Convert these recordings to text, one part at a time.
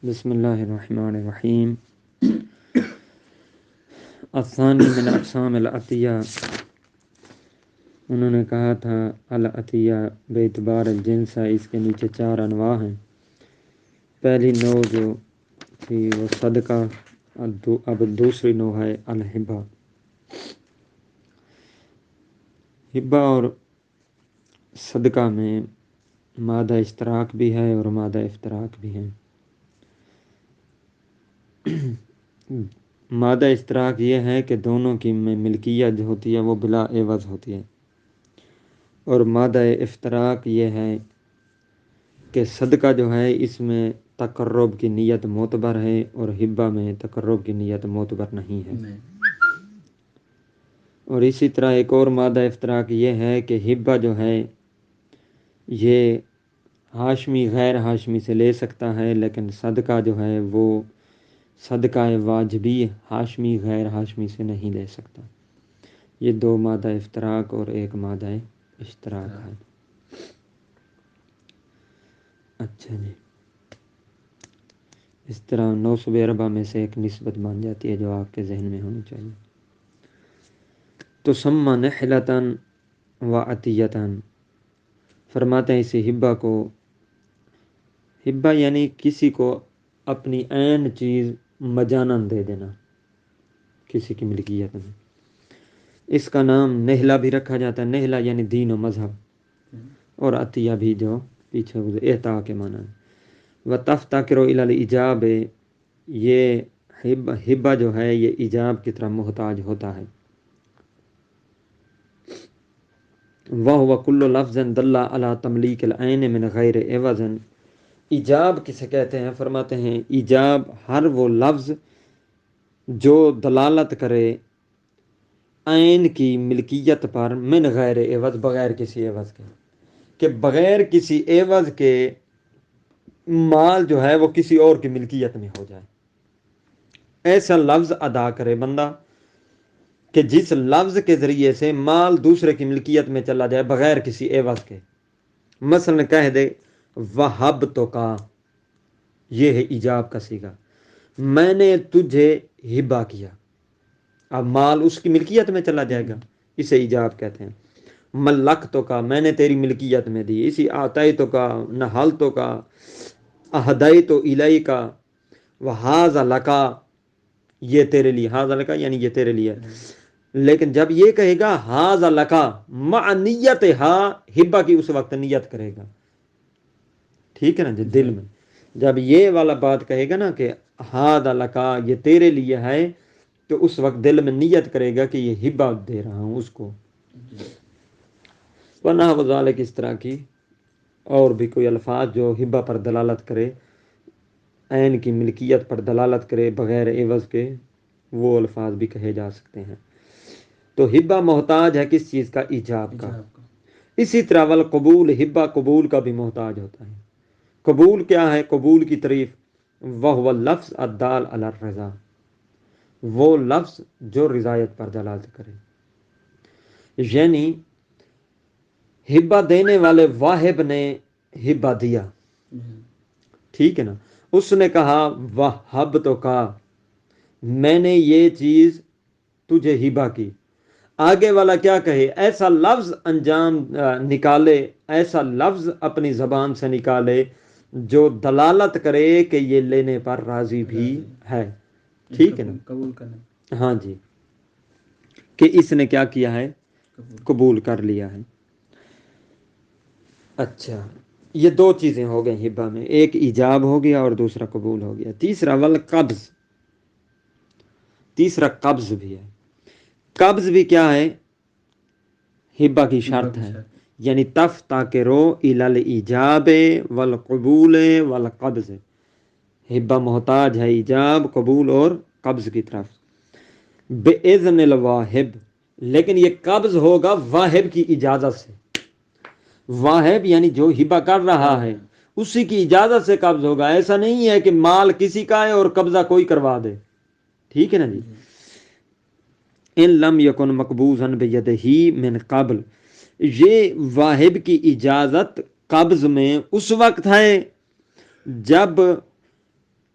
بسم اللہ الرحمن الرحیم۔ الثانی من اقسام العطیہ، انہوں نے کہا تھا العطیہ بے اعتبار الجنس ہے، اس کے نیچے 4 انواع ہیں۔ پہلی نوع جو تھی وہ صدقہ، اب دوسری نوع ہے الہبہ۔ ہبہ اور صدقہ میں مادہ اشتراک بھی ہے اور مادہ افتراق بھی ہے۔ مادہ اشتراک یہ ہے کہ دونوں کی ملکیت جو ہوتی ہے وہ بلا عوض ہوتی ہے، اور مادہ افتراق یہ ہے کہ صدقہ جو ہے اس میں تقرب کی نیت معتبر ہے اور ہبہ میں تقرب کی نیت معتبر نہیں ہے۔ اور اسی طرح ایک اور مادہ افتراق یہ ہے کہ ہبہ جو ہے یہ ہاشمی غیر ہاشمی سے لے سکتا ہے، لیکن صدقہ جو ہے وہ صدقہ واجبی ہاشمی غیر ہاشمی سے نہیں لے سکتا۔ یہ 2 مادہ افتراق اور ایک مادہ اشتراک ہے۔ اچھا جی، اس طرح 900 اربع میں سے ایک نسبت بن جاتی ہے جو آپ کے ذہن میں ہونی چاہیے۔ تو سما نحلتاً و عطیتاً، فرماتے ہیں اسی ہبہ کو، ہبہ یعنی کسی کو اپنی عین چیز مجانن دے دینا کسی کی ملکیت میں، اس کا نام نہلہ بھی رکھا جاتا ہے۔ نہلہ یعنی دین و مذہب، اور عطیہ بھی جو پیچھے اعطاء کے معنی ہے۔ وَتَفْتَقِرُ إِلَى الْإِجَابِ، یہ ہبہ جو ہے یہ ایجاب کی طرح محتاج ہوتا ہے۔ وَهُوَ كُلُّ لَفْظٍ دَلَّ عَلَى تَمْلِيكِ الْعَيْنِ مِنْ غَيْرِ عِوَضٍ، ایجاب کسے کہتے ہیں؟ فرماتے ہیں ایجاب ہر وہ لفظ جو دلالت کرے عین کی ملکیت پر من غیر عوض، بغیر کسی عوض کے، کہ بغیر کسی عوض کے مال جو ہے وہ کسی اور کی ملکیت میں ہو جائے۔ ایسا لفظ ادا کرے بندہ کہ جس لفظ کے ذریعے سے مال دوسرے کی ملکیت میں چلا جائے بغیر کسی عوض کے۔ مثلا کہہ دے وَهَبْتُكَ، یہ ہے ایجاب کا صیغہ، میں نے تجھے ہبہ کیا، اب مال اس کی ملکیت میں چلا جائے گا، اسے ایجاب کہتے ہیں۔ ملکتک، میں نے تیری ملکیت میں دی، اسی اعطیتک، نحلتک، اہدیت الیک، وہذا لک، یہ تیرے لیے، ہذا لک یعنی یہ تیرے لیے۔ لیکن جب یہ کہے گا ہذا لک مع نیتھا، ہبہ کی اس وقت نیت کرے گا، ٹھیک ہے نا جی، دل میں جب یہ والا بات کہے گا نا کہ ہذا لک یہ تیرے لیے ہے، تو اس وقت دل میں نیت کرے گا کہ یہ ہبہ دے رہا ہوں اس کو۔ وَنَحْوُ ذَلِكَ، اس طرح کی اور بھی کوئی الفاظ جو ہبہ پر دلالت کرے، عین کی ملکیت پر دلالت کرے بغیر عوض کے، وہ الفاظ بھی کہے جا سکتے ہیں۔ تو ہبہ محتاج ہے کس چیز کا؟ ایجاب کا۔ اسی طرح والقبول، ہبہ قبول کا بھی محتاج ہوتا ہے۔ قبول کیا ہے؟ قبول کی تعریف وَهُوَ اللَّفْظُ الدَّالُ عَلَى الرِّضَا، وہ لفظ جو رضایت پر دلالت کرے، یعنی ہبہ دینے والے واہب نے ہبہ دیا، ٹھیک ہے نا، اس نے کہا وَهَبْتُكَ، میں نے یہ چیز تجھے ہبہ کی، آگے والا کیا کہے؟ ایسا لفظ انجام نکالے، ایسا لفظ اپنی زبان سے نکالے جو دلالت کرے کہ یہ لینے پر راضی بھی ہے، ٹھیک ہے نا، قبول کرنا، ہاں جی، کہ اس نے کیا کیا ہے؟ قبول کر لیا ہے۔ اچھا، یہ 2 چیزیں ہو گئیں ہبہ میں، ایک ایجاب ہو گیا اور دوسرا قبول ہو گیا۔ تیسرا والقبض، تیسرا قبض بھی ہے۔ قبض بھی کیا ہے؟ ہبہ کی شرط ہے، یعنی تفتقروا الی الایجاب والقبول والقبض، ہبہ محتاج ہے ایجاب، قبول اور قبض کی طرف، باذن الواہب، لیکن یہ قبض ہوگا واہب کی اجازت سے۔ واہب یعنی جو ہبہ کر رہا ہے اسی کی اجازت سے قبض ہوگا، ایسا نہیں ہے کہ مال کسی کا ہے اور قبضہ کوئی کروا دے، ٹھیک ہے نا جی۔ ان لم یکن مقبوضا بیدہ من قبل، یہ واہب کی اجازت قبض میں اس وقت ہے جب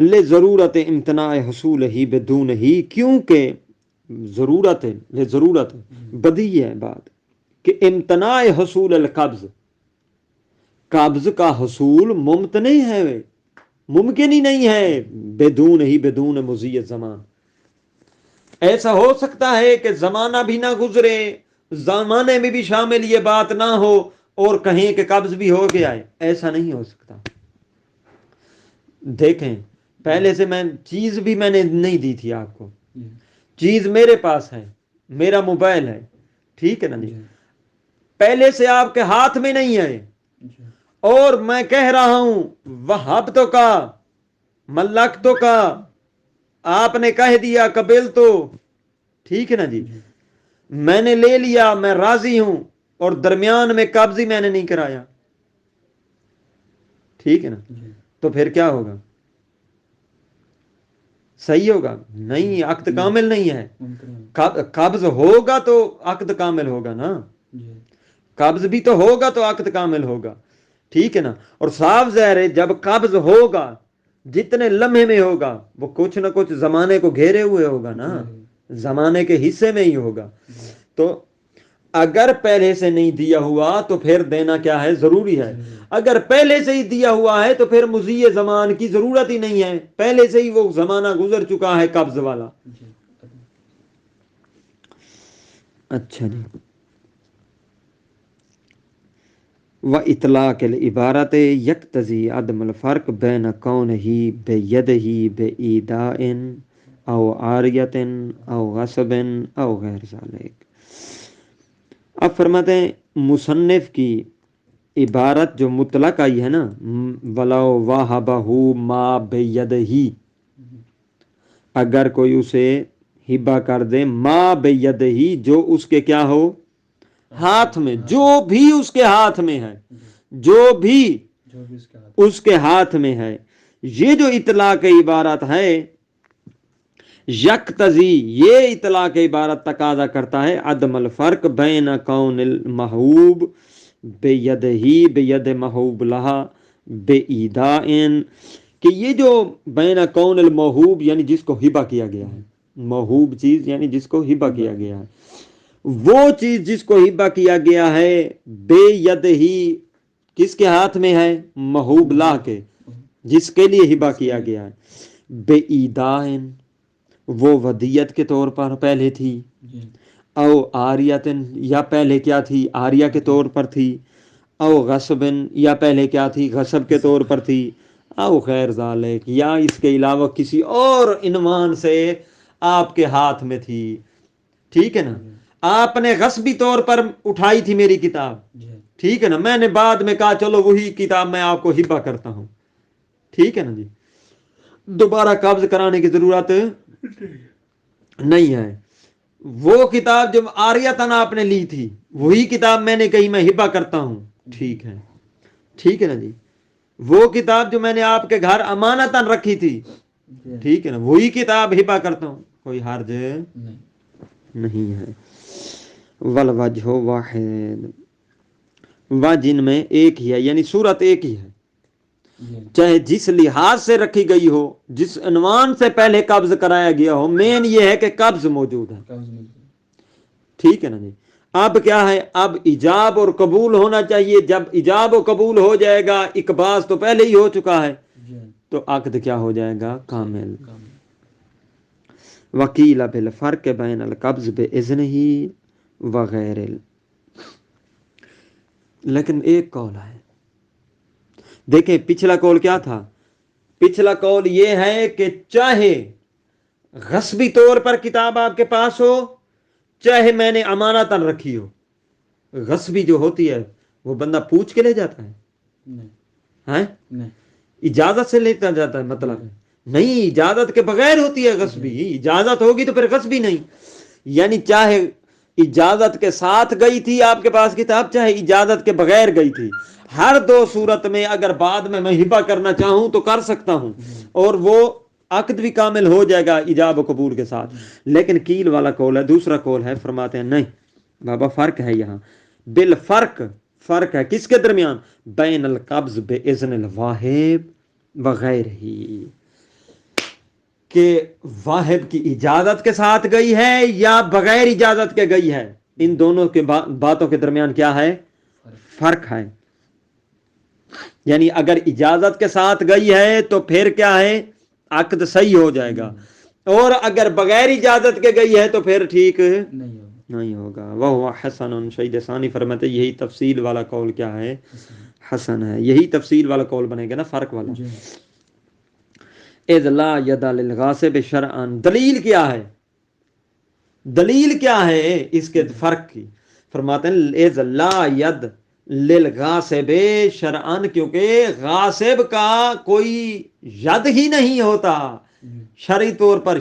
لے ضرورت امتناع حصول ہی بدون ہی، کیونکہ ضرورت ہے، لے ضرورت بدی ہے بات کہ امتناع حصول القبض، قبض کا حصول ممتنع ہے، ممکن ہی نہیں ہے، بدون ہی، بدون مضی زمان. ایسا ہو سکتا ہے کہ زمانہ بھی نہ گزرے، زمانے میں بھی شامل یہ بات نہ ہو، اور کہیں کہ قبض بھی ہو گیا ہے، ایسا نہیں ہو سکتا. دیکھیں پہلے سے میں چیز بھی میں نے نہیں دی تھی آپ کو، چیز میرے پاس ہے، میرا موبائل ہے، ٹھیک ہے نا جی، پہلے سے آپ کے ہاتھ میں نہیں ہے، اور میں کہہ رہا ہوں وہب تو کا ملک تو کا، آپ نے کہہ دیا قبل تو، ٹھیک ہے نا جی، میں نے لے لیا، میں راضی ہوں، اور درمیان میں قبض ہی میں نے نہیں کرایا، ٹھیک ہے نا، تو پھر کیا ہوگا؟ صحیح ہوگا؟ نہیں، عقد کامل نہیں ہے. قبض ہوگا تو عقد کامل ہوگا نا، قبض بھی تو ہوگا تو عقد کامل ہوگا، ٹھیک ہے نا. اور صاف ظاہر ہے جب قبض ہوگا جتنے لمحے میں ہوگا وہ کچھ نہ کچھ زمانے کو گھیرے ہوئے ہوگا نا، زمانے کے حصے میں ہی ہوگا. تو اگر پہلے سے نہیں دیا ہوا تو پھر دینا کیا ہے؟ ضروری ہے. اگر پہلے سے ہی دیا ہوا ہے تو پھر مضی زمان کی ضرورت ہی نہیں ہے، پہلے سے ہی وہ زمانہ گزر چکا ہے قبض والا. اچھا جی. وَإِطْلَاقِ الْعِبَارَةِ يَقْتَضِي عَدْمَ الْفَرْقِ بَيْنَ كَوْنِهِ بِيَدِهِ بِإِيدَاءٍ أَوْ عَارِيَةٍ أَوْ غَصْبٍ أَوْ غَيْرِ ذَلِكَ. اب فرماتے ہیں مصنف کی عبارت جو مطلق آئی ہے نا، وَلَوْ وَهَبَهُ مَا بِيَدِهِ، اگر کوئی اسے ہبہ کر دے، ما بِيَدِهِ، جو اس کے کیا ہو؟ ہاتھ میں، جو بھی اس کے ہاتھ میں ہے، جو بھی اس کے ہاتھ میں ہے. یہ جو اطلاق عبارت ہے یکتزی، یہ اطلاق عبارت تقاضا کرتا ہے عدم الفرق بین کون المحبوب بیدہی بید محبوب لہا بإیدائن، کہ یہ جو بین کون المحبوب یعنی جس کو ہبہ کیا گیا ہے، محبوب چیز یعنی جس کو ہبہ کیا گیا ہے، وہ چیز جس کو ہبہ کیا گیا ہے بے ید ہی، کس کے ہاتھ میں ہے؟ محبوب لا کے، جس کے لیے ہبہ کیا گیا ہے، بے ایدائن، وہ ودیت کے طور پر پہلے تھی، او آریتن، یا پہلے کیا تھی؟ آریہ کے طور پر تھی، او غصبن، یا پہلے کیا تھی؟ غصب کے طور پر تھی، او غیر ذالک، یا اس کے علاوہ کسی اور عنوان سے آپ کے ہاتھ میں تھی، ٹھیک ہے نا. آپ نے غصبی طور پر اٹھائی تھی میری کتاب، ٹھیک ہے نا، میں نے بعد میں کہا چلو وہی کتاب میں آپ کو ہبہ کرتا ہوں، ٹھیک ہے نا جی، دوبارہ قبض کرانے کی ضرورت نہیں ہے. وہ کتاب جو آریتن آپ نے لی تھی وہی کتاب میں نے کہی میں ہبہ کرتا ہوں، ٹھیک ہے، ٹھیک ہے نا جی. وہ کتاب جو میں نے آپ کے گھر امانتاً رکھی تھی، ٹھیک ہے نا، وہی کتاب ہبہ کرتا ہوں، کوئی حرج نہیں ہے. والوجہ واحد، وجہ ان میں ایک ہی ہے، یعنی صورت ایک ہی ہے، چاہے جس لحاظ سے رکھی گئی ہو، جس عنوان سے پہلے قبض کرایا گیا ہو، مین یہ ہے کہ قبض موجود ہے، ٹھیک ہے نا جی. اب کیا ہے؟ اب ایجاب اور قبول ہونا چاہیے. جب ایجاب و قبول ہو جائے گا، اقباض تو پہلے ہی ہو چکا ہے، تو عقد کیا ہو جائے گا؟ کامل. وکیل بالفرق بین القبض باذنہ وغیر، لیکن ایک قول ہے. دیکھیں پچھلا قول کیا تھا؟ پچھلا قول یہ ہے کہ چاہے غصبی طور پر کتاب آپ کے پاس ہو، چاہے میں نے امانتاً رکھی ہو. غصبی جو ہوتی ہے وہ بندہ پوچھ کے لے جاتا ہے، اجازت سے لیتا جاتا ہے، مطلب نہیں، اجازت کے بغیر ہوتی ہے غصبی. اجازت ہوگی تو پھر غصبی نہیں. یعنی چاہے اجازت کے ساتھ گئی تھی آپ کے پاس کتاب، چاہے اجازت کے بغیر گئی تھی، ہر دو صورت میں اگر بعد میں ہبہ کرنا چاہوں تو کر سکتا ہوں، اور وہ عقد بھی کامل ہو جائے گا ایجاب و قبول کے ساتھ. لیکن کیل والا قول ہے، دوسرا قول ہے، فرماتے ہیں نہیں بابا، فرق ہے یہاں، بالفرق، فرق ہے کس کے درمیان؟ بین القبض باذن الواہب وغیر ہی، کہ واہب کی اجازت کے ساتھ گئی ہے یا بغیر اجازت کے گئی ہے، ان دونوں کے باتوں کے درمیان کیا ہے؟ فرق ہے. یعنی اگر اجازت کے ساتھ گئی ہے تو پھر کیا ہے؟ عقد صحیح ہو جائے گا، اور اگر بغیر اجازت کے گئی ہے تو پھر ٹھیک نہیں ہوگا. وہ حسن، شہید ثانی فرماتے یہی تفصیل والا قول کیا ہے؟ حسن ہے. یہی تفصیل والا قول بنے گا نا، فرق والا. اذ لا ید للغاصب شرعا، دلیل کیا ہے؟ دلیل کیا ہے اس کے فرق کی؟ فرماتے ہیں اذ لا ید للغاصب شرعا، کیونکہ غاصب کا کوئی ید ہی نہیں ہوتا شرعی طور پر.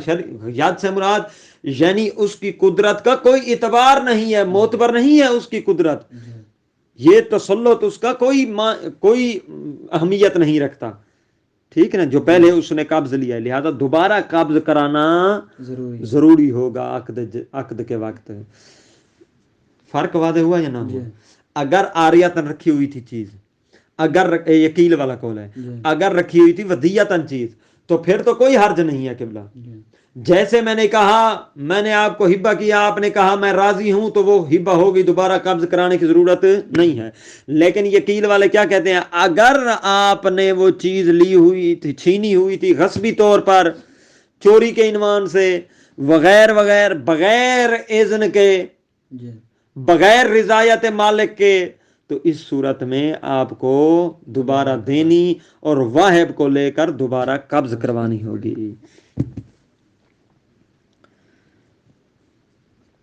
ید سے مراد یعنی اس کی قدرت کا کوئی اعتبار نہیں ہے، معتبر نہیں ہے اس کی قدرت. یہ تسلط اس کا کوئی اہمیت نہیں رکھتا. ٹھیک ہے نا، جو پہلے اس نے قبض لیا ہے، لہذا دوبارہ قبض کرانا ضروری ہوگا عقد کے وقت. فرق واضح ہوا یا نہ ہوا؟ اگر عاریتن رکھی ہوئی تھی چیز، اگر یقیل والا قول ہے، اگر رکھی ہوئی تھی ودیتن چیز، تو پھر تو کوئی حرج نہیں ہے قبلہ. جیسے میں نے کہا، میں نے آپ کو ہبہ کیا، آپ نے کہا میں راضی ہوں، تو وہ ہبہ ہوگی، دوبارہ قبض کرانے کی ضرورت نہیں ہے. لیکن یقیل والے کیا کہتے ہیں؟ اگر آپ نے وہ چیز لی ہوئی تھی، چھینی ہوئی تھی غصبی طور پر، چوری کے عنوان سے، وغیر وغیر، بغیر اذن کے، بغیر رضایت مالک کے، تو اس صورت میں آپ کو دوبارہ دینی اور واہب کو لے کر دوبارہ قبض کروانی ہوگی.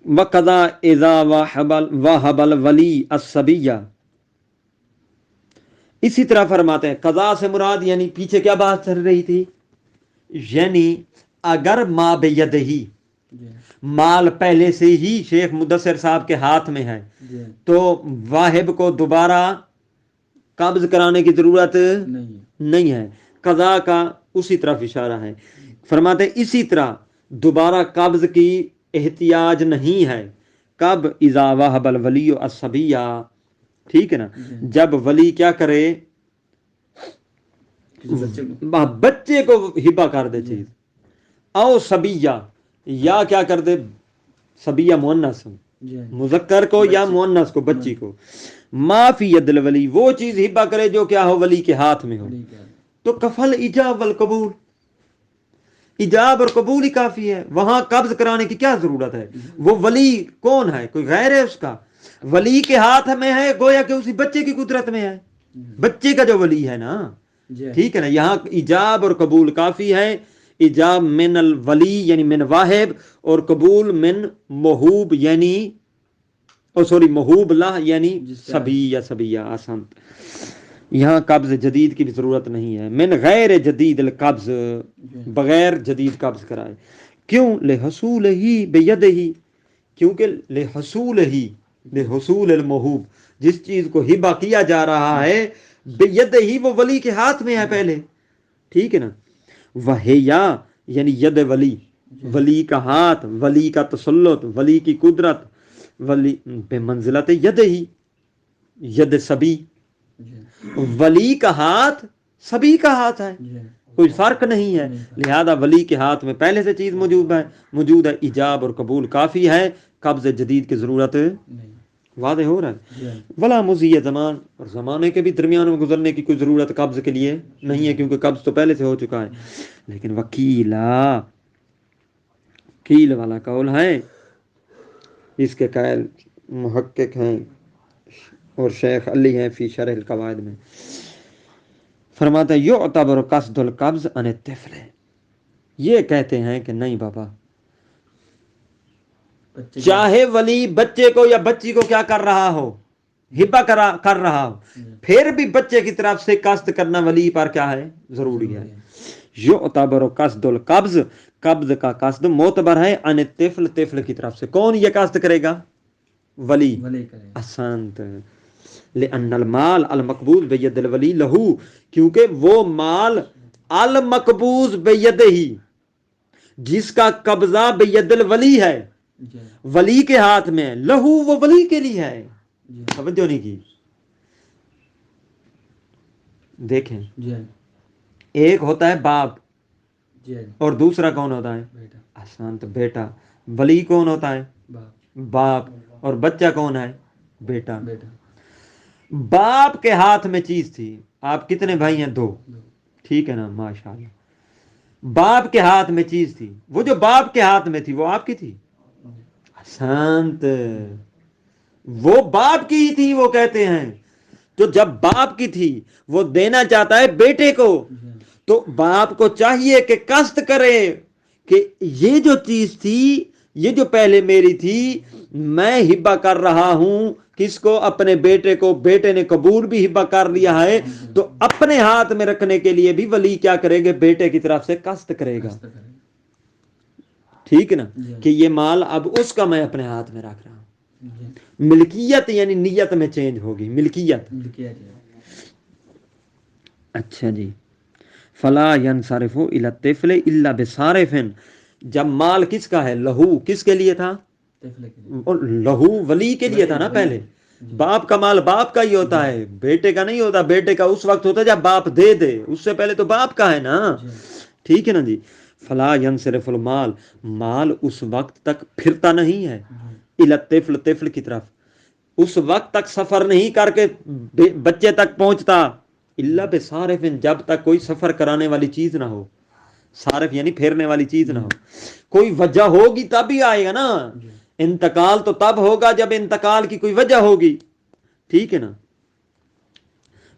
وَقَضَى إِذَا وَهَبَ الْوَلِيُّ الصَّبِيَّ، اسی طرح فرماتے ہیں قضا سے مراد، یعنی پیچھے کیا بات چل رہی تھی؟ یعنی اگر ما بیدہی، مال پہلے سے ہی شیخ مدثر صاحب کے ہاتھ میں ہے، تو واہب کو دوبارہ قبض کرانے کی ضرورت نہیں ہے. قضا کا اسی طرف اشارہ ہے. فرماتے ہیں اسی طرح دوبارہ قبض کی احتیاج نہیں ہے. کب؟ اذا وہب الولی الصبیہ، ٹھیک ہے نا، جب ولی کیا کرے؟ بچے کو ہبہ کر دے چیز، او صبیہ، یا کیا کر دے؟ صبیہ مؤنث، مذکر کو یا مؤنث کو، بچی کو. ما فی ید الولی، وہ چیز ہبہ کرے جو کیا ہو؟ ولی کے ہاتھ میں ہو. تو کفل ایجاب والقبول، ایجاب اور قبول ہی کافی ہے، وہاں قبض کرانے کی کیا ضرورت ہے؟ وہ ولی کون ہے؟ کوئی غیر ہے اس کا؟ ولی کے ہاتھ میں ہے، گویا کہ اسی بچے کی قدرت میں ہے، بچے کا جو ولی ہے نا. ٹھیک ہے نا، یہاں ایجاب اور قبول کافی ہے. ایجاب من الولی یعنی من واہب، اور قبول من محوب یعنی محوب لہ یعنی سبی یا سبیہ. آسان، یہاں قبض جدید کی بھی ضرورت نہیں ہے. من غیر جدید القبض، بغیر جدید قبض کرائے. کیوں؟ لحصول ہی بیدہی، کیونکہ لحصول المحوب، جس چیز کو ہبہ کیا جا رہا ہے، بیدہی، وہ ولی کے ہاتھ میں ہے پہلے. ٹھیک ہے نا. وہیا یعنی ید ولی، ولی کا ہاتھ، ولی کا تسلط، ولی کی قدرت، ولی بے منزلت ید ہی، ید سبی. ولی کا ہاتھ سبی کا ہاتھ ہے، کوئی فرق نہیں ہے. لہذا ولی کے ہاتھ میں پہلے سے چیز موجود ہے. ایجاب اور قبول کافی ہے، قبض جدید کی ضرورت. واضح ہو رہا ہے؟ ولا مضی زمان، اور زمانے کے بھی درمیان میں گزرنے کی کوئی ضرورت قبض کے لیے نہیں ہے، کیونکہ قبض تو پہلے سے ہو چکا ہے. لیکن وکیلا، کیل والا قول ہے، اس کے قائل محقق ہیں اور شیخ علی ہیں فی شرح القواعد میں. فرماتا ہے یعتبر قصد القبض عن الطفل، یہ کہتے ہیں کہ نہیں بابا، چاہے ولی بچے کو یا بچی کو کیا کر رہا ہو؟ ہبہ کر رہا ہو، پھر بھی بچے کی طرف سے قصد کرنا ولی پر کیا ہے؟ ضروری ہے. یعتبر قصد القبض، قبض کا قصد معتبر ہے، عن الطفل، طفل کی طرف سے. کون یہ قصد کرے گا؟ ولی. احسنت. لأن المال المقبوض بید الولی لہو، کیونکہ وہ مال المقبوض بیدہی، جس کا قبضہ بید الولی ہے، ولی کے ہاتھ میں، لہو، وہ ولی کے لیے ہے. توجہ نہیں کی. دیکھیں، ایک ہوتا ہے باپ، اور دوسرا کون ہوتا ہے؟ احسنت، بیٹا۔ ولی کون ہوتا ہے؟ باپ۔ اور بچہ کون ہے؟ بیٹا۔ باپ کے ہاتھ میں چیز تھی، آپ کتنے بھائی ہیں؟ 2، ٹھیک ہے نا، ماشاءاللہ۔ باپ کے ہاتھ میں چیز تھی، وہ جو باپ کے ہاتھ میں تھی وہ آپ کی تھی؟ احسنت، وہ باپ کی ہی تھی، وہ کہتے ہیں تو جب باپ کی تھی وہ دینا چاہتا ہے بیٹے کو، تو باپ کو چاہیے کہ قصد کرے کہ یہ جو چیز تھی، یہ جو پہلے میری تھی، میں ہبہ کر رہا ہوں کس کو؟ اپنے بیٹے کو۔ بیٹے نے قبول بھی ہبہ کر لیا ہے، تو اپنے ہاتھ میں رکھنے کے لیے بھی ولی کیا کرے گا؟ بیٹے کی طرف سے قصد کرے گا، ٹھیک ہے نا، کہ یہ مال اب اس کا میں اپنے ہاتھ میں رکھ رہا ہوں۔ ملکیت یعنی نیت میں چینج ہوگی، ملکیت۔ اچھا جی، فلا ینصرف الی الطفل الا بصارف، جب مال کس کا ہے؟ لہو، کس کے لیے تھا؟ اور لہو ولی کے لیے تھا نا پہلے۔ باپ کا مال باپ کا ہی ہوتا ہے، بیٹے کا نہیں ہوتا۔ بیٹے کا اس وقت ہوتا ہے جب باپ دے دے، اس سے پہلے تو باپ کا ہے نا، ٹھیک ہے نا جی۔ فلا ینصرف المال، مال اس وقت تک پھرتا نہیں ہے الی الطفل، طفل کی طرف، اس وقت تک سفر نہیں کر کے بچے تک پہنچتا، الا بصارف، جب تک کوئی سفر کرانے والی چیز نہ ہو۔ صارف یعنی پھیرنے والی چیز نہ ہو، کوئی وجہ ہوگی تب ہی آئے گا نا۔ انتقال تو تب ہوگا جب انتقال کی کوئی وجہ ہوگی، ٹھیک ہے نا۔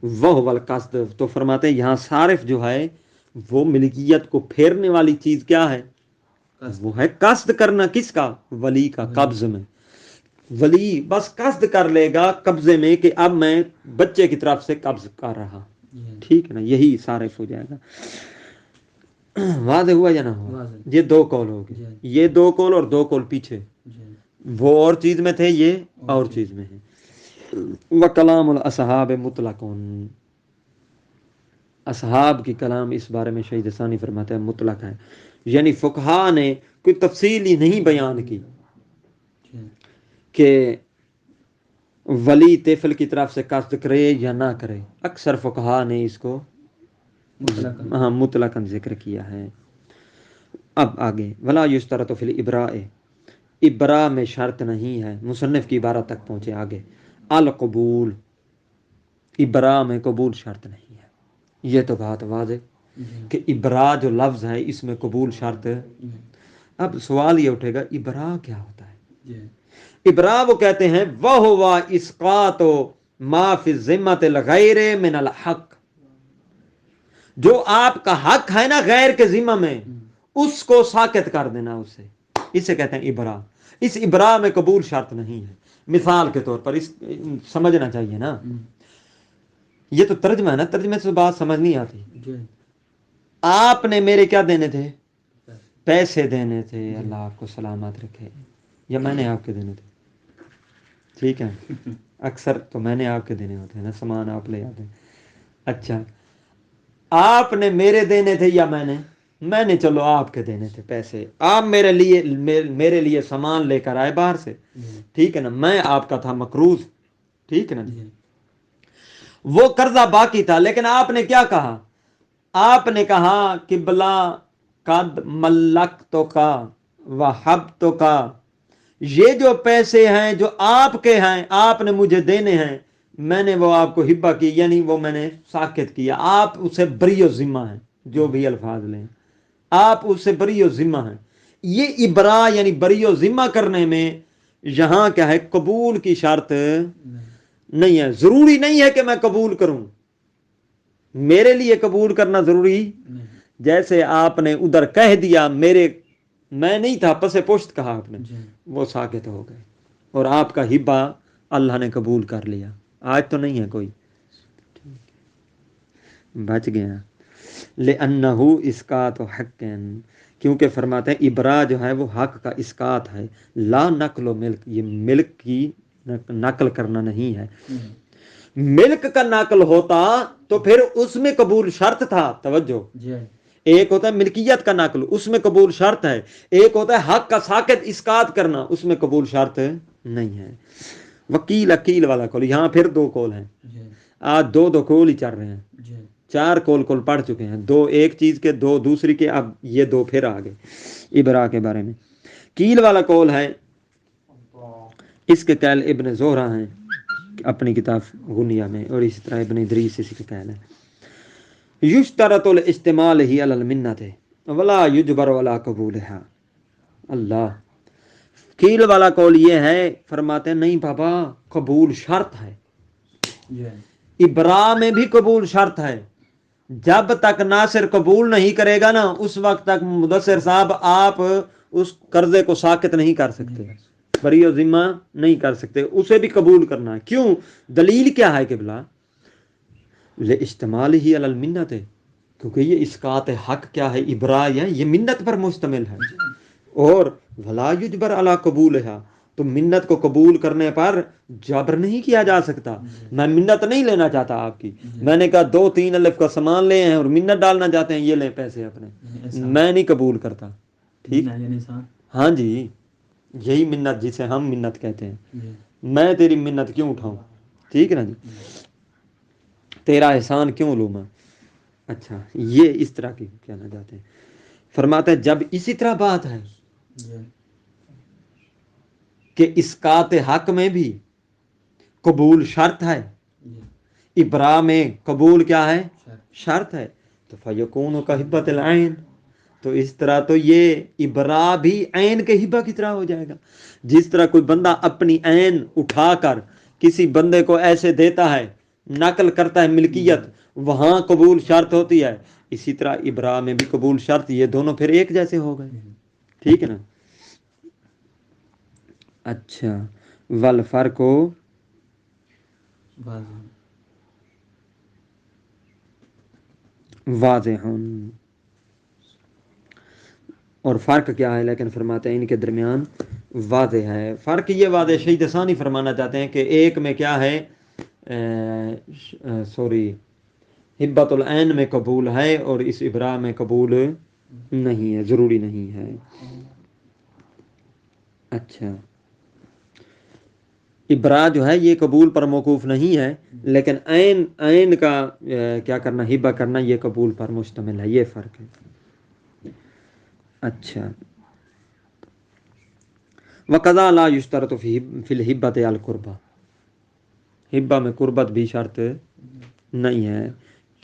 وہ والقصد، تو فرماتے ہیں یہاں صارف جو ہے وہ ملکیت کو پھیرنے والی چیز کیا ہے؟ وہ ہے قصد کرنا، کس کا؟ ولی کا، قبض میں۔ ولی بس قصد کر لے گا قبضے میں کہ اب میں بچے کی طرف سے قبض کر رہا، ٹھیک ہے نا، یہی صارف ہو جائے گا۔ واضح ہوا یا نہ ہوا؟ یہ 2 قول ہو گئے، یہ 2 قول اور 2 قول پیچھے، وہ اور چیز میں تھے، یہ اور چیز میں ہے۔ وکلام الاصحاب مطلق، اصحاب کی کلام اس بارے میں شہید ثانی فرماتے ہیں مطلق ہے، یعنی فقہا نے کوئی تفصیلی نہیں بیان کی کہ ولی طفل کی طرف سے قصد کرے یا نہ کرے، اکثر فقہا نے اس کو مطلقاً ذکر کیا ہے۔ اب آگے، ولا یشترط فی الابراء، ابراء میں شرط نہیں ہے، مصنف کی عبارت تک پہنچے آگے، القبول، ابراء میں قبول شرط نہیں ہے۔ یہ تو بات واضح کہ ابراء جو لفظ ہے اس میں قبول شرط۔ اب سوال یہ اٹھے گا ابراء کیا ہوتا ہے؟ ابراء وہ کہتے ہیں وَهُوَ اسقاط ما فی الذمۃ الغیر من الحق، جو آپ کا حق ہے نا غیر کے ذمہ میں، اس کو ساقط کر دینا، اسے کہتے ہیں ابراء۔ اس ابراء میں قبول شرط نہیں ہے۔ مثال کے طور پر اس سمجھنا چاہیے نا، یہ تو ترجمہ ہے نا، ترجمے سے بات سمجھ نہیں آتی۔ آپ نے میرے کیا دینے تھے؟ پیسے دینے تھے، اللہ آپ کو سلامت رکھے، یا میں نے آپ کے دینے تھے؟ ٹھیک ہے، اکثر تو میں نے آپ کے دینے ہوتے ہیں نا، سامان آپ لے آتے ہیں۔ اچھا، آپ نے میرے دینے تھے یا میں نے چلو آپ کے دینے تھے پیسے، آپ میرے لیے سامان لے کر آئے باہر سے، ٹھیک ہے نا، میں آپ کا تھا مقروض، ٹھیک ہے نا، وہ قرضہ باقی تھا، لیکن آپ نے کیا کہا؟ آپ نے کہا کہ بلا قد ملکتک وہبتک، یہ جو پیسے ہیں جو آپ کے ہیں، آپ نے مجھے دینے ہیں، میں نے وہ آپ کو ہبہ کی، یعنی وہ میں نے ساقط کیا، آپ اسے بری و ذمہ ہیں، جو بھی الفاظ لیں، آپ اسے بری و ذمہ ہیں۔ یہ ابراء یعنی بری و ذمہ کرنے میں یہاں کیا ہے؟ قبول کی شرط نہیں ہے۔ ضروری نہیں ہے کہ میں قبول کروں، میرے لیے قبول کرنا ضروری، جیسے آپ نے ادھر کہہ دیا میں نہیں تھا، پس پشت کہا آپ نے، وہ ساقط ہو گئے، اور آپ کا ہبہ اللہ نے قبول کر لیا۔ آج تو نہیں ہے کوئی، بچ گیا۔ لِأَنَّهُ اسقاط حق، کیونکہ فرماتے ہیں ابراء جو ہے وہ حق کا اسقاط ہے، لا نقل و ملک، یہ ملک کی نقل کرنا نہیں ہے۔ ملک کا نقل ہوتا تو پھر اس میں قبول شرط تھا، توجہ، ایک ہوتا ہے ملکیت کا نقل، اس میں قبول شرط ہے، ایک ہوتا ہے حق کا ساقط اسقاط کرنا، اس میں قبول شرط نہیں ہے۔ وکیل عقیل والا قول، یہاں پھر 2 قول ہیں، آج 2 قول ہی چل رہے ہیں۔ 4 کول پڑھ چکے ہیں، 2 ایک چیز کے، 2 دوسری کے، اب یہ 2 پھر آگے ابرا کے بارے میں۔ کیل والا قول ہے، اس کے قائل ابن زہرہ ہیں اپنی کتاب غنیہ میں، اور اسی طرح ابن ادریس اسی کے قائل ہے۔ یشترط الاستعمال ہی علی المنت ولا یجبر ولا قبولها۔ اللہ، کیل والا قول یہ ہے، فرماتے ہیں نہیں بابا، قبول شرط ہے، ابراء میں بھی قبول شرط ہے۔ جب تک ناصر قبول نہیں کرے گا نا، اس وقت تک مدثر صاحب آپ اس قرضے کو ساقط نہیں کر سکتے، بری و ذمہ نہیں کر سکتے، اسے بھی قبول کرنا ہے۔ کیوں؟ دلیل کیا ہے قبلہ؟ لاستعمال ہی علی المنت ہے، کیونکہ یہ اسقاط حق کیا ہے، ابراء ہے، یہ منت پر مشتمل ہے، اور ولا یجبر علی قبولها، تو منت کو قبول کرنے پر جبر نہیں کیا جا سکتا۔ میں منت نہیں لینا چاہتا آپ کی، میں نے کہا 2-3 الف کا سامان لے ہیں اور منت ڈالنا چاہتے ہیں، یہ لیں پیسے اپنے، میں نہیں قبول کرتا، ٹھیک؟ ہاں جی، یہی منت جسے ہم منت کہتے ہیں، میں تیری منت کیوں اٹھاؤں، ٹھیک ہے نا جی، تیرا احسان کیوں لوں میں؟ اچھا، یہ اس طرح کی کہنا چاہتے ہیں۔ فرماتے ہیں جب اسی طرح بات ہے کہ اسقاط حق میں بھی قبول شرط ہے، ابراء میں قبول کیا ہے؟ شرط ہے، تو فیکون کا ہبۃ العین، تو اس طرح تو یہ ابراء بھی عین کے ہبہ کی طرح ہو جائے گا۔ جس طرح کوئی بندہ اپنی عین اٹھا کر کسی بندے کو ایسے دیتا ہے، نقل کرتا ہے ملکیت، وہاں قبول شرط ہوتی ہے، اسی طرح ابراء میں بھی قبول شرط، یہ دونوں پھر ایک جیسے ہو گئے، ٹھیک ہے نا؟ اچھا، والفرق واضح، اور فرق کیا ہے؟ لیکن فرماتے ہیں ان کے درمیان واضح ہے۔ فرق یہ واضح شہید ثانی فرمانا چاہتے ہیں کہ ایک میں کیا ہے، ہبۃ العین میں قبول ہے، اور اس ابراء میں قبول نہیں ہے، ضروری نہیں ہے۔ اچھا، ابراء جو ہے یہ قبول پر موقوف نہیں ہے، لیکن عین کا کیا کرنا، ہبہ کرنا، یہ قبول پر مشتمل ہے، یہ فرق ہے۔ اچھا، وقضا لا یشترط فی الہبۃ القربہ، ہبہ میں قربت بھی شرط نہیں ہے،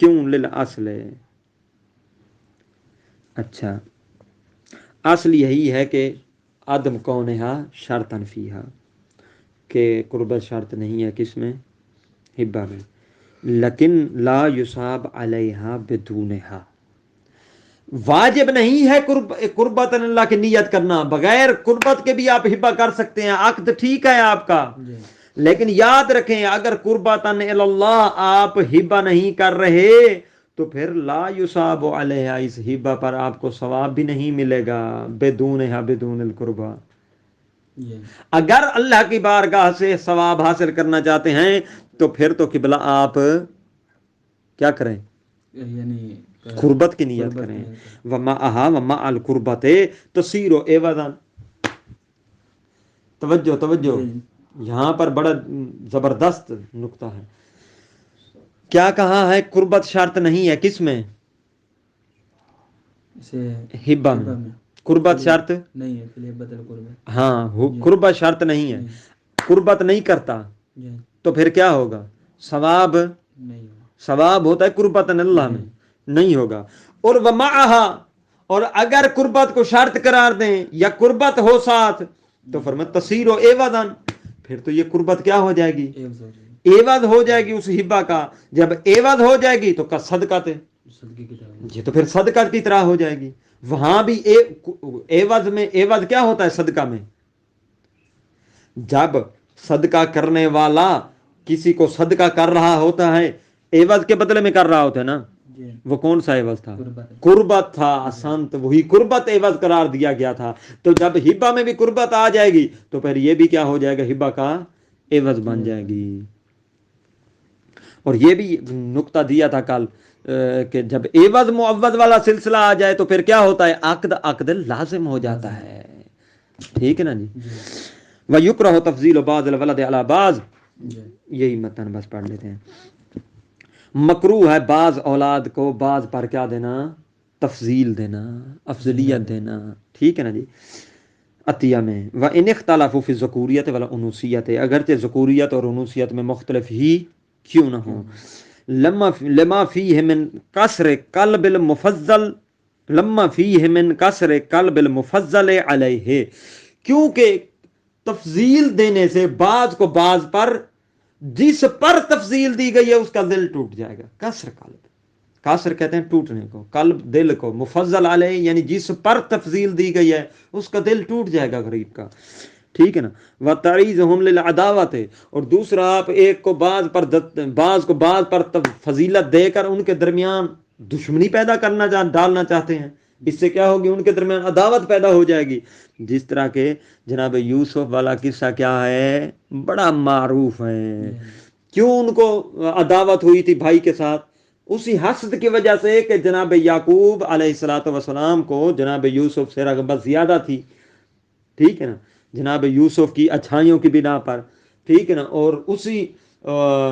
کیوں؟ للاصل، اچھا، اصل یہی ہے کہ عدم کونہا شرطا فیہا، کہ قربت شرط نہیں ہے کس میں؟ ہبہ میں، لیکن لا یصاب علیہا بدونہا، واجب نہیں ہے قربت اللہ کی نیت کرنا، بغیر قربت کے بھی آپ ہبہ کر سکتے ہیں، عقد ٹھیک ہے آپ کا، لیکن یاد رکھیں اگر قربت اللہ آپ ہبہ نہیں کر رہے تو پھر لا یصاب علیہ، اس ہبہ پر آپ کو ثواب بھی نہیں ملے گا، بدونہا، بدون القربہ۔ اگر اللہ کی بارگاہ سے ثواب حاصل کرنا چاہتے ہیں تو پھر تو قبلہ آپ کیا کریں؟ یعنی قربت کی نیت کریں، وما القربت تصیر عوضا۔ توجہ، یہاں پر بڑا زبردست نقطہ ہے۔ کیا کہا ہے؟ قربت شرط نہیں ہے کس میں؟ ہبہ میں قربت شرط نہیں ہے، ہاں، قربت شرط نہیں ہے، قربت نہیں کرتا تو پھر کیا ہوگا؟ ثواب ہوتا ہے قربت اللہ میں، نہیں ہوگا۔ اور ومعہا، اور اگر قربت کو شرط قرار دیں یا قربت ہو ساتھ تو فرمایا تصیر عوضا، پھر تو یہ قربت کیا ہو جائے گی؟ عوض ہو جائے گی اس ہبہ کا، جب عوض ہو جائے گی تو صدقہ یہ تو پھر صدقہ کی طرح ہو جائے گی۔ وہاں بھی عوض میں، عوض کیا ہوتا ہے صدقہ میں؟ جب صدقہ کرنے والا کسی کو صدقہ کر رہا ہوتا ہے، عوض کے بدلے میں کر رہا ہوتا ہے نا، وہ کون سا عوض تھا؟ قربت تھا، اسانت، وہی قربت عوض قرار دیا گیا تھا۔ تو جب ہبہ میں بھی قربت آ جائے گی تو پھر یہ بھی کیا ہو جائے گا؟ ہبہ کا عوض بن جائے گی۔ اور یہ بھی نقطہ دیا تھا کل کہ جب عوض معوض والا سلسلہ آ جائے تو پھر کیا ہوتا ہے؟ عقد لازم ہو جاتا ہے، ٹھیک ہے نا جی۔ وَيُكْرَهُ تَفْضِيلُ بَعْضِ الْوَلَدِ عَلَى بَعْضٍ، یہی متن بس پڑھ لیتے ہیں۔ مکروہ ہے بعض اولاد کو بعض پر کیا دینا، تفضیل دینا، افضلیت دینا، ٹھیک ہے نا جی، عطیہ میں. وَإِنِ اخْتَلَفُوا فِي الذُّكُورِيَّةِ وَالْأُنُوثِيَّةِ، اگرچہ ذکوریت اور انوثیت میں مختلف ہی کیوں نہ ہوں. لما فیہ من قصر قلب المفضل، لما فیہ من قصر قلب المفضل علیہ، کیونکہ تفضیل دینے سے بعض کو بعض پر، جس پر تفضیل دی گئی ہے اس کا دل ٹوٹ جائے گا. قصر قلب، قصر کہتے ہیں ٹوٹنے کو، قلب دل کو، مفضل علیہ یعنی جس پر تفضیل دی گئی ہے اس کا دل ٹوٹ جائے گا غریب کا، ٹھیک ہے نا. وَتَعِيذُهُمْ لِلْعَدَاوَةِ، اور دوسرا آپ ایک کو بعض کو بعض پر فضیلت دے کر ان کے درمیان دشمنی پیدا ڈالنا چاہتے ہیں. اس سے کیا ہوگی، ان کے درمیان عداوت پیدا ہو جائے گی. جس طرح کے جناب یوسف والا قصہ کیا ہے، بڑا معروف ہے. کیوں ان کو عداوت ہوئی تھی بھائی کے ساتھ؟ اسی حسد کی وجہ سے کہ جناب یعقوب علیہ الصلوۃ والسلام کو جناب یوسف سے رغبت زیادہ تھی، ٹھیک ہے نا، جناب یوسف کی اچھائیوں کی بنا پر، ٹھیک ہے نا. اور اسی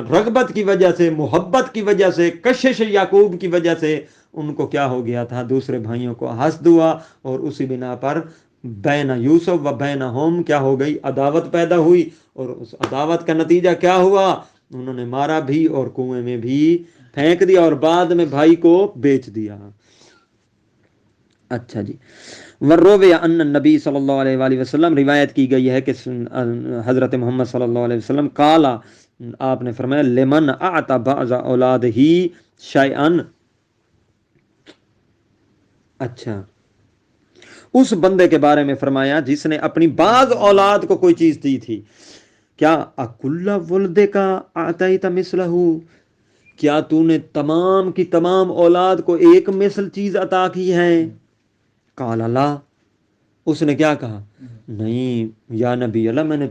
رغبت کی وجہ سے، محبت کی وجہ سے، کشش یعقوب کی وجہ سے ان کو کیا ہو گیا تھا، دوسرے بھائیوں کو حسد ہوا، اور اسی بنا پر بین یوسف و بینہم کیا ہو گئی، عداوت پیدا ہوئی. اور اس عداوت کا نتیجہ کیا ہوا، انہوں نے مارا بھی اور کنویں میں بھی پھینک دیا اور بعد میں بھائی کو بیچ دیا. اچھا جی. وروی ان نبی صلی اللہ علیہ وآلہ وسلم، روایت کی گئی ہے کہ حضرت محمد صلی اللہ علیہ وسلم قالا، آپ نے فرمایا، لمن اعطى بعض اولادہ شیئا، اچھا، اس بندے کے بارے میں فرمایا جس نے اپنی بعض اولاد کو کوئی چیز دی تھی. کیا اکل ولدک اعطیت مثلہ، کیا تو نے تمام کی تمام اولاد کو ایک مثل چیز عطا کی ہے؟ قال لا، اس نے کیا کہا، نہیں یا نبی اللہ، میں نے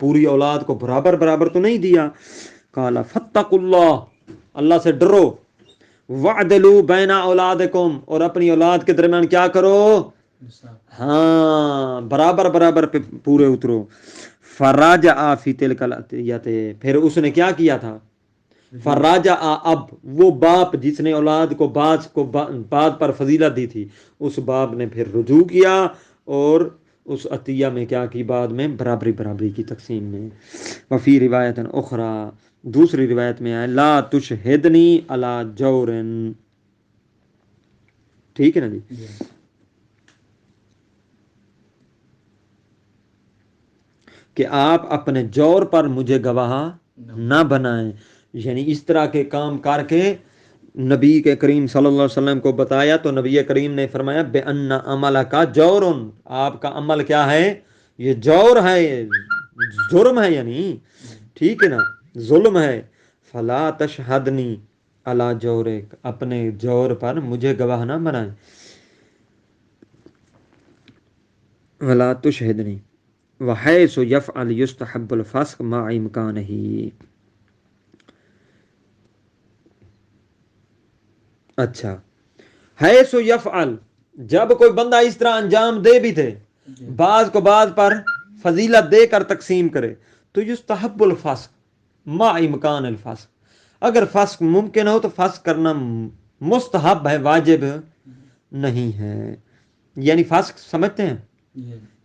پوری اولاد کو برابر برابر تو نہیں دیا. قال فاتقوا اللہ، اللہ سے ڈرو، وعدلوا بین اولادکم، اور اپنی اولاد کے درمیان کیا کرو، ہاں برابر برابر پہ پورے اترو. فراجع فی تلک العطیۃ، پھر اس نے کیا کیا تھا، فراجع، اب وہ باپ جس نے اولاد کو بعض پر فضیلت دی تھی، اس باپ نے پھر رجوع کیا اور اس عطیہ میں کیا کی، بعد میں برابری برابری کی تقسیم میں. وفی روایت اخرى، دوسری روایت میں آئے، لا تشہدنی علی جور، ٹھیک ہے نا جی. کہ آپ اپنے جور پر مجھے گواہ نہ بنائیں. یعنی اس طرح کے کام کر کے نبی کے کریم صلی اللہ علیہ وسلم کو بتایا تو نبی کریم نے فرمایا بِأَنَّ عَمَلَكَ جَوْرٌ، آپ کا عمل کیا ہے، یہ جور ہے، یہ جرم ہے، یعنی ٹھیک ہے نا، ظلم ہے. فَلَا تَشْهَدْنِي عَلَى جَوْرِكَ، اپنے جور پر مجھے گواہ نہ بنائیں. وَلَا تُشْهِدْنِي وَحَيْثُ يَفْعَلْ يُسْتَحَبُّ الْفَسْقُ مَعَ إِمْكَانِهِ. اچھا، حیث یفعل، جب کوئی بندہ اس طرح انجام دے بھی تھے، بعض کو بعض پر فضیلت دے کر تقسیم کرے، تو یستحب الفسق مع امکان الفسق، اگر فسق ممکن ہو تو فسق کرنا مستحب ہے، واجب نہیں ہے. یعنی فسق سمجھتے ہیں،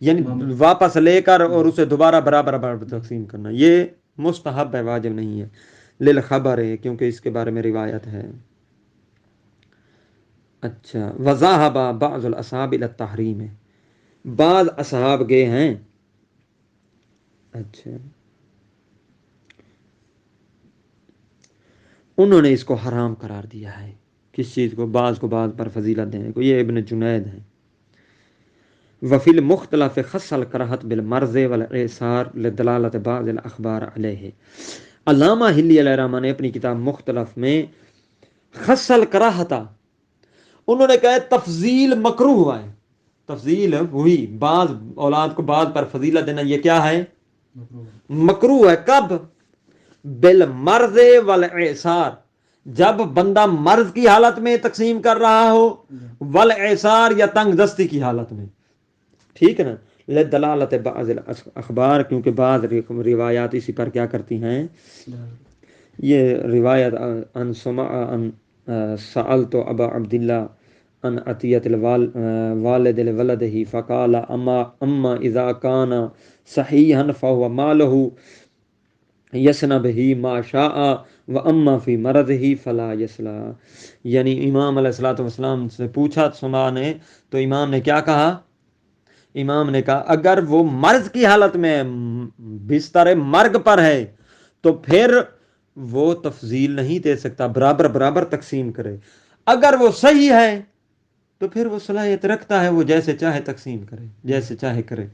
یعنی واپس لے کر اور اسے دوبارہ برابر برابر تقسیم کرنا، یہ مستحب ہے، واجب نہیں ہے. للخبر ہے، کیونکہ اس کے بارے میں روایت ہے. اچھا، وذهب بعض الاصحاب الى التحریم، بعض اصحاب گئے ہیں، اچھا انہوں نے اس کو حرام قرار دیا ہے، کس چیز کو بعض پر فضیلت دینے کو. یہ ابن جنید ہے. وفی المختلف خص الکراہت بالمرض والاعصار لدلالت بعض الاخبار علیہ. علامہ ہلی علیہ الرحمہ نے اپنی کتاب مختلف میں خص الکراہت، انہوں نے کہا تفضیل مکروہ ہے، تفضیل ہوئی، بعض اولاد کو بعض پر فضیلت دینا، یہ کیا ہے، مکروہ ہے. کب، بالمرض والاعصار، جب بندہ مرض کی حالت میں تقسیم کر رہا ہو، والاعصار یا تنگ دستی کی حالت میں، ٹھیک ہے نا. لدلالت بعض الاخبار، کیونکہ بعض روایات اسی پر کیا کرتی ہیں، یہ روایت ان سمع ان سألت ابا عبداللہ ان عطیت والد لولده فقال اما اذا كان صحیحا فهو ماله یسنا بہی ما شاء و اما فی مرضه فلا یسلا. یعنی امام علیہ الصلوۃ والسلام سے پوچھا سما نے تو امام نے کیا کہا؟ امام نے کہا اگر وہ مرض کی حالت میں بستر مرگ پر ہے تو پھر وہ تفضیل نہیں دے سکتا، برابر برابر تقسیم کرے. اگر وہ صحیح ہے تو پھر وہ صلاحیت رکھتا ہے، وہ جیسے چاہے تقسیم کرے، جیسے چاہے کرے.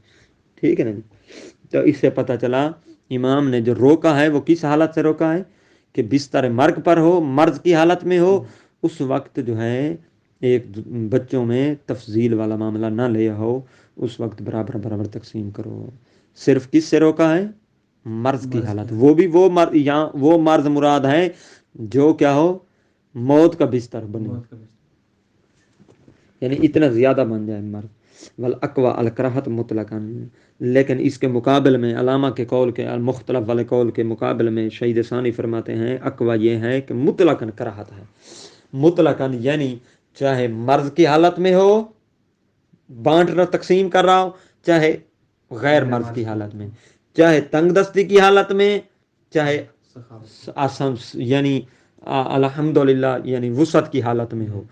ٹھیک ہے نا جی؟ تو اس سے پتہ چلا امام نے جو روکا ہے وہ کس حالت سے روکا ہے کہ بستر مرگ پر ہو، مرض کی حالت میں ہو، اس وقت جو ہے ایک بچوں میں تفضیل والا معاملہ نہ لیا ہو، اس وقت برابر برابر تقسیم کرو. صرف کس سے روکا ہے؟ مرض کی حالت. وہ بھی وہ مرض مراد ہے جو کیا ہو، موت کا بستر بنے، یعنی اتنا زیادہ بن جائے مرض. والاقوى الکراہت مطلقاً. لیکن اس کے مقابل میں علامہ کے قول کے مختلف والے قول کے مقابل میں شہید ثانی فرماتے ہیں اقوى یہ ہے کہ مطلقاً کراہت ہے. مطلقاً یعنی چاہے مرض کی حالت میں ہو، بانٹ رہا تقسیم کر رہا ہو، چاہے غیر مرض کی حالت میں، چاہے تنگ دستی کی حالت میں، چاہے یعنی الحمدللہ یعنی وسعت کی حالت میں ہو،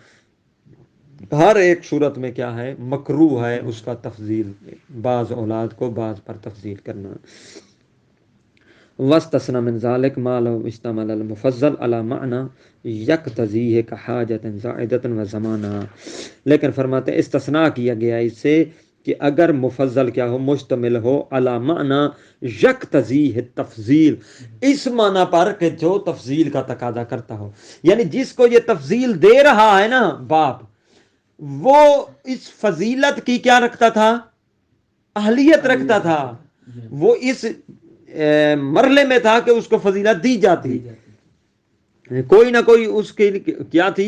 ہر ایک صورت میں کیا ہے، مکروہ ہے اس کا تفضیل، بعض اولاد کو بعض پر تفضیل کرنا. واستثنى من ذلك ما لو اشتمل المفضل على معنى يقتضيه كحاجة زائدة وزمانا. لیکن فرماتے ہیں استثناء کیا گیا اس سے کہ اگر مفضل کیا ہو، مشتمل ہو علی معنی یقتضیہ تفضیل، اس معنی پر کہ جو تفضیل کا تقاضا کرتا ہو. یعنی جس کو یہ تفضیل دے رہا ہے نا باپ، وہ اس فضیلت کی کیا رکھتا تھا؟ اہلیت رکھتا تھا. وہ اس مرحلے میں تھا کہ اس کو فضیلت دی جاتی، کوئی نہ کوئی اس کے کیا تھی،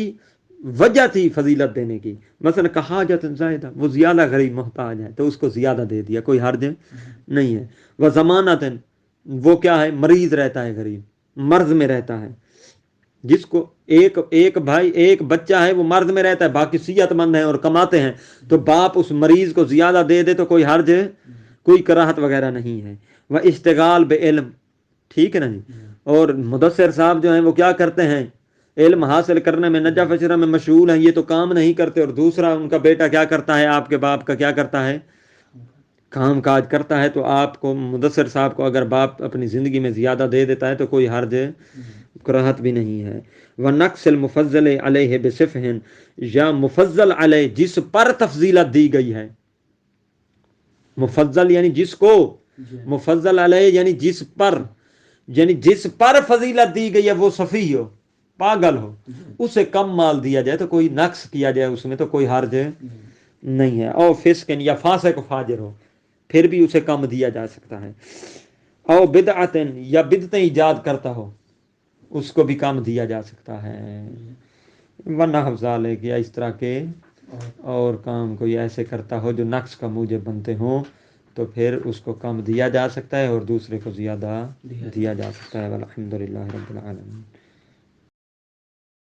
وجہ تھی فضیلت دینے کی. مثلا کہاجت زائدہ، وہ زیادہ غریب محتاج ہے تو اس کو زیادہ دے دیا، کوئی حرج نہیں ہے. وہ ضمانت، وہ کیا ہے، مریض رہتا ہے، غریب مرض میں رہتا ہے، جس کو ایک بچہ ہے وہ مرض میں رہتا ہے، باقی صحت مند ہیں اور کماتے ہیں، تو باپ اس مریض کو زیادہ دے دے تو کوئی حرج، کوئی کراہت وغیرہ نہیں ہے. وہ اشتغال بے علم، ٹھیک ہے نا جی. اور مدثر صاحب جو ہیں وہ کیا کرتے ہیں، علم حاصل کرنے میں نجف فشرہ میں مشغول ہیں، یہ تو کام نہیں کرتے. اور دوسرا ان کا بیٹا کیا کرتا ہے، آپ کے باپ کا کیا کرتا ہے، کام کاج کرتا ہے. تو آپ کو مدثر صاحب کو اگر باپ اپنی زندگی میں زیادہ دے دیتا ہے تو کوئی حرج، کراہت بھی نہیں ہے. وَنَقْصِ الْمُفَضَّلِ عَلَيْهِ بِصِفْحٍ، یا مفضل علیہ جس پر تفضیلت دی گئی ہے. مفضل یعنی جس کو، مفضل علیہ یعنی جس پر، یعنی جس پر فضیلت دی گئی ہے وہ سفیہ ہو، پاگل ہو، اسے کم مال دیا جائے تو کوئی نقص کیا جائے اس میں تو کوئی حرج نہیں ہے. او فسقن، یا فاسق و فاجر ہو پھر بھی اسے کم دیا جا سکتا ہے. او بدعتن، یا بدعتیں ایجاد کرتا ہو اس کو بھی کم دیا جا سکتا ہے. ونحو ذالک، یا اس طرح کے اور کام کوئی ایسے کرتا ہو جو نقص کا موجب بنتے ہوں تو پھر اس کو کم دیا جا سکتا ہے اور دوسرے کو زیادہ دیا جا سکتا ہے. والحمدللہ رب العالمین.